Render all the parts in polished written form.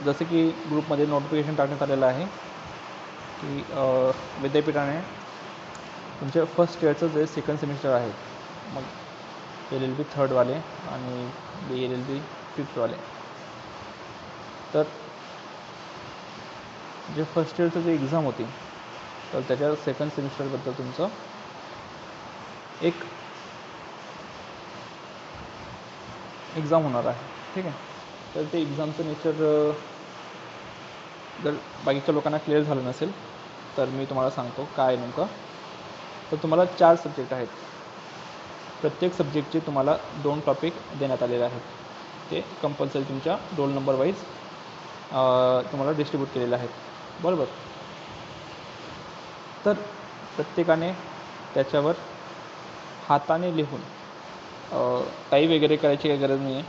जसे की ग्रुपमध्ये नोटिफिकेशन टाकण्यात आलेलं आहे की विद्यापीठाने तुमच्या फर्स्ट इयरचं जे सेकंड सेमिस्टर आहे, मग LLB थर्डवाले आणि BLLB फिफ्थवाले, तर जे फर्स्ट इयरचं जे एक्झाम होती तर त्याच्या सेकंड सेमिस्टरबद्दल तुमचं एक एक्झाम होणार आहे. ठीक आहे. तर ते एक्झामचं नेचर जर बाकीच्या लोकांना क्लिअर झालं नसेल तर मी तुम्हाला सांगतो काय नेमकं. तर तुम्हाला 4 सब्जेक्ट आहेत. प्रत्येक सब्जेक्टचे तुम्हाला 2 टॉपिक देण्यात आलेले आहेत. ते कंपल्सरी तुमच्या रोल नंबर वाईज तुम्हाला डिस्ट्रीब्यूट केलेले आहेत, बरोबर. तर प्रत्येकाने त्याच्यावर हाताने लिहून टाईप वगैरे करायची काही गरज नाही आहे.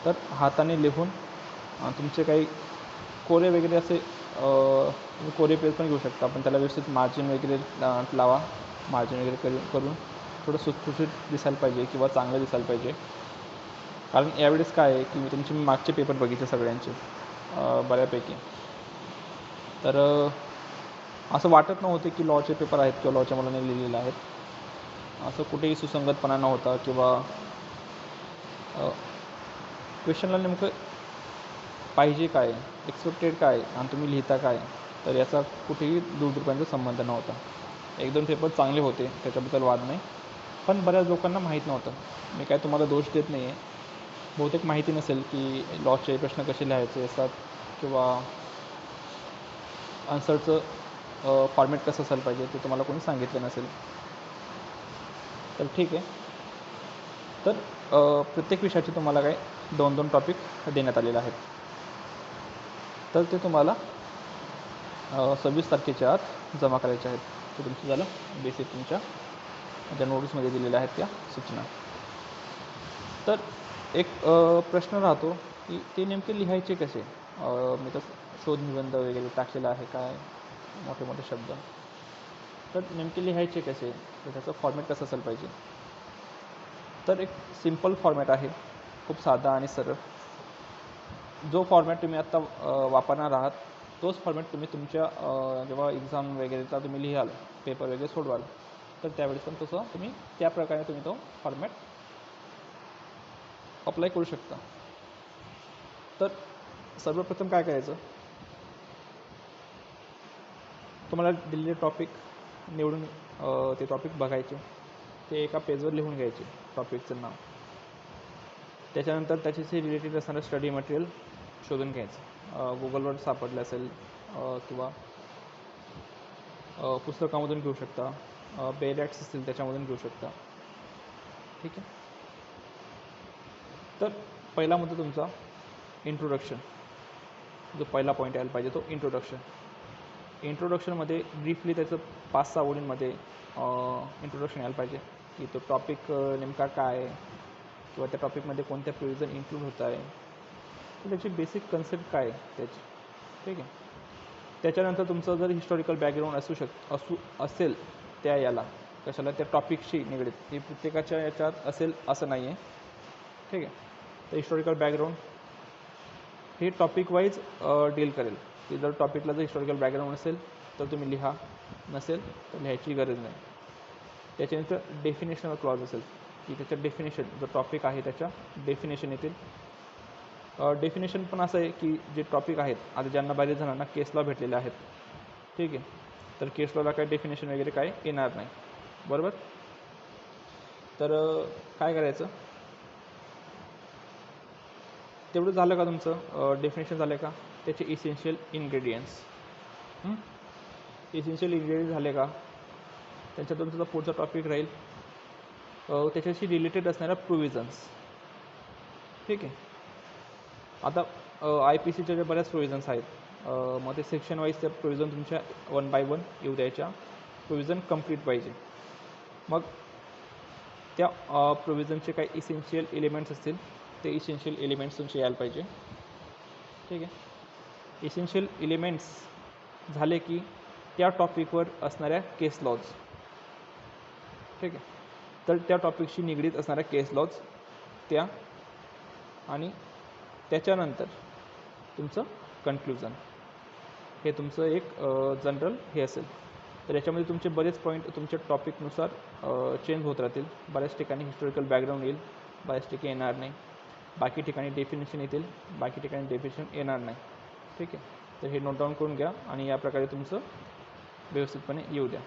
तर हाताने लिहून तुमचे काही कोरे वगैरे असे तुम्ही कोरे पेज पण घेऊ शकता, पण त्याला व्यवस्थित मार्जिन वगैरे लावा. मार्जिन वगैरे करून थोडं सुटसुटीत दिसायला पाहिजे किंवा चांगलं दिसायला पाहिजे. कारण यावेळेस काय आहे की मी तुमचे मागचे पेपर बघितले सगळ्यांचे बऱ्यापैकी. तर असं वाटत नव्हते की लॉचे पेपर आहेत किंवा लॉच्या मुलांनी लिहिलेले आहेत. असं कुठेही सुसंगतपणा नव्हता किंवा क्वेश्चनला नेमकं पाहिजे काय, एक्सपेक्टेड काय आणि तुम्ही लिहिता काय, तर याचा कुठेही दूरपर्यंत संबंध नव्हता. 1-2 पेपर चांगले होते, त्याच्याबद्दल वाद नाही, पण बऱ्याच लोकांना माहीत नव्हतं. मी काय तुम्हाला दोष देत नाही आहे. बहुतेक माहिती नसेल की लॉचे प्रश्न कसे लिहायचे असतात किंवा आन्सरचं फॉर्मॅट कसं असायला पाहिजे ते तुम्हाला कोणी सांगितलं नसेल. तर ठीक आहे. तर प्रत्येक विषयाचे तुम्हाला काय 2-2 टॉपिक देण्यात आलेले आहेत. तर ते तुम्हाला 26 तारखेच्या आत जमा करायचे आहेत. ते तुमचं झालं बेसिक तुमच्या ज्या नोटीसमध्ये दिलेल्या आहेत त्या सूचना. तर एक प्रश्न राहतो की ते नेमके लिहायचे कसे. मी तर शोध निबंध वगैरे टाकलेला आहे, काय मोठे मोठे शब्द. तर नेमके लिहायचे कसे, तर त्याचं फॉर्मॅट कसं असायला पाहिजे. तर एक सिम्पल फॉर्मॅट आहे, खूप साधा आणि सरळ. जो फॉर्मॅट तुम्ही आत्ता वापरणार आहात तोच फॉर्मॅट तुम्ही तुमच्या जेव्हा एक्झाम वगैरेचा तुम्ही लिहाल, पेपर वगैरे सोडवाल, तर त्यावेळेस पण तसं तुम्ही त्या प्रकारे तुम्ही तो फॉर्मॅट अप्लाय करू शकता. तर सर्वप्रथम काय करायचं, तुम्हाला दिलेले टॉपिक निवडून ते टॉपिक बघायचे, ते एका पेजवर लिहून घ्यायचे टॉपिकचं नाव. त्याच्यानंतर त्याच्याशी रिलेटेड असणारं स्टडी मटेरियल शोधून घ्यायचं. गुगलवर सापडलं असेल किंवा पुस्तकामधून घेऊ शकता, बेरॅक्स असतील त्याच्यामधून घेऊ शकता. ठीक आहे. तर पहिला मुद्दा तुमचा इंट्रोडक्शन. जो पहिला पॉईंट यायला पाहिजे तो इंट्रोडक्शन. इंट्रोडक्शनमध्ये ब्रीफली त्याचं 5-6 ओळींमध्ये इंट्रोडक्शन यायला पाहिजे की तो टॉपिक नेमका काय आहे किंवा त्या टॉपिकमध्ये कोणत्या प्रोविजन इन्क्लूड होत आहे, तर त्याची बेसिक कन्सेप्ट काय आहे त्याची. ठीक आहे. त्याच्यानंतर तुमचं जर हिस्टॉरिकल बॅकग्राऊंड असेल त्या याला कशाला त्या टॉपिकशी निगडीत, हे प्रत्येकाच्या याच्यात असेल असं नाही आहे. ठीक आहे. तर हिस्टॉरिकल बॅकग्राऊंड हे टॉपिक वाईज डील करेल की जर टॉपिकला जर हिस्टॉरिकल बॅकग्राऊंड असेल तर तुम्ही लिहा, नसेल तर लिहायची गरज नाही. त्याच्यानंतर डेफिनेशनल क्लॉज असेल की त्याच्या डेफिनेशन, जो टॉपिक आहे त्याच्या डेफिनेशन येतील. डेफिनेशन पण असं आहे की जे टॉपिक आहेत, आता ज्यांना बऱ्याच जणांना केस लॉ भेटलेले आहेत, ठीक आहे, तर केस लॉला काय डेफिनेशन वगैरे काय येणार नाही, बरोबर. तर काय करायचं, तेवढं झालं का तुमचं, डेफिनेशन झालं का, त्याचे इसेन्शियल इन्ग्रेडियंट्स झाले का, त्याच्यातून तुझा पुढचा टॉपिक राहील त्याच्याशी रिलेटेड असणाऱ्या प्रोविजन्स. ठीक आहे. आता IPCच्या ज्या बऱ्याच प्रोविजन्स आहेत, मग ते सेक्शन वाईज त्या प्रोविजन तुमच्या 1 by 1 येऊ द्यायच्या. प्रोविजन कंप्लीट पाहिजे. मग त्या प्रोविजनचे काही इसेन्शियल एलिमेंट्स असतील, ते इसेन्शियल एलिमेंट्स तुमचे यायला पाहिजे. ठीक आहे. इसेन्शियल एलिमेंट्स झाले की त्या टॉपिकवर असणाऱ्या केस लॉज, ठीक आहे, तर त्या टॉपिकशी निगडीत असणाऱ्या केस लॉज त्या, आणि त्याच्यानंतर तुमचं कन्क्लुजन. हे तुमचं एक जनरल हे असेल. तर याच्यामध्ये तुमचे बरेच पॉईंट तुमच्या टॉपिकनुसार चेंज होत राहतील. बऱ्याच ठिकाणी हिस्टॉरिकल बॅकग्राऊंड येईल, बऱ्याच ठिकाणी येणार नाही. बाकी ठिकाणी डेफिनेशन येतील, बाकी ठिकाणी डेफिनेशन येणार नाही. ठीक आहे. तर हे नोट डाऊन करून घ्या आणि या प्रकारे तुमचं व्यवस्थितपणे येऊ द्या.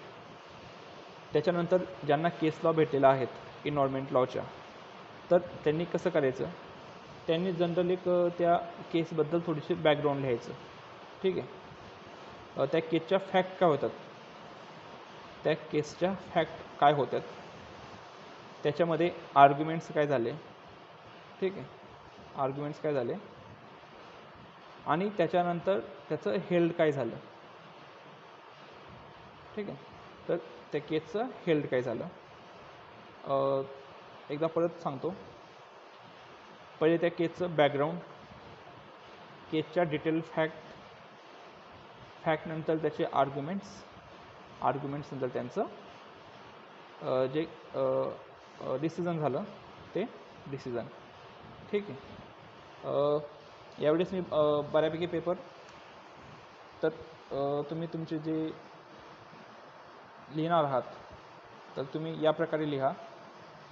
त्याच्यानंतर ज्यांना केस लॉ भेटलेला आहेत इन्व्हायरमेंट लॉच्या, तर त्यांनी कसं करायचं, त्यांनी जनरल एक त्या केसबद्दल थोडीशी बॅकग्राऊंड लिहायचं. ठीक आहे. त्या केसच्या फॅक्ट काय होतात, त्या केसच्या फॅक्ट काय होतात, त्याच्यामध्ये आर्ग्युमेंट्स काय झाले. ठीक आहे. आर्ग्युमेंट्स काय झाले आणि त्याच्यानंतर त्याचं हेल्ड काय झालं. ठीक आहे. तर त्या केसचं हेल्ड काय झालं. एकदा परत सांगतो. पहिले त्या केसचं बॅकग्राऊंड, केसच्या डिटेल फॅक्टनंतर त्याचे आर्ग्युमेंट्स नंतर त्यांचं जे डिसिजन झालं ते डिसिजन. ठीक आहे. यावेळेस मी बऱ्यापैकी पेपर तर तुम्ही तुमचे जे लिहिणार आहात तर तुम्ही या प्रकारे लिहा.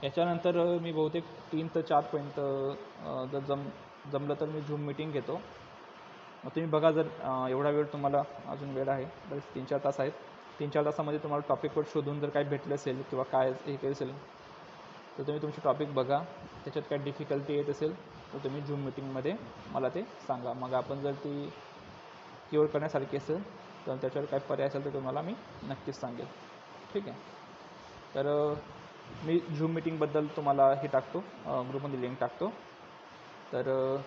याच्यानंतर मी बहुतेक 3 ते 4 पॉईंट जर जमलं तर मी झूम मीटिंग घेतो. तुम्ही बघा, जर एवढा वेळ तुम्हाला अजून वेळ आहे, बरेच 3-4 तास आहेत. 3-4 तासामध्ये तुम्हाला टॉपिकवर शोधून जर काही भेटलं असेल किंवा काय हे काही असेल तर तुम्ही तुमचे टॉपिक बघा. त्याच्यात काय डिफिकल्टी येत असेल तर तुम्ही झूम मीटिंगमध्ये मला ते सांगा. मग आपण जर ती क्युअर करण्यासारखी असेल तर त्याच्यावर काय पर्याय असेल तर तुम्हाला मी नक्कीच सांगेल. ठीक आहे. तर मी झूम मीटिंगबद्दल तुम्हाला हे टाकतो, ग्रुपमध्ये लिंक टाकतो. तर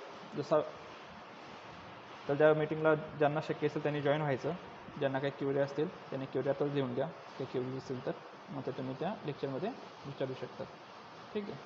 तर त्या मीटिंगला ज्यांना शक्य असेल त्यांनी जॉईन व्हायचं. ज्यांना काही क्युरी असतील त्यांनी क्युरी आताच लिहून घ्या. काही क्युरी असेल तर मग ते तुम्ही त्या लेक्चरमध्ये विचारू शकता. ठीक आहे.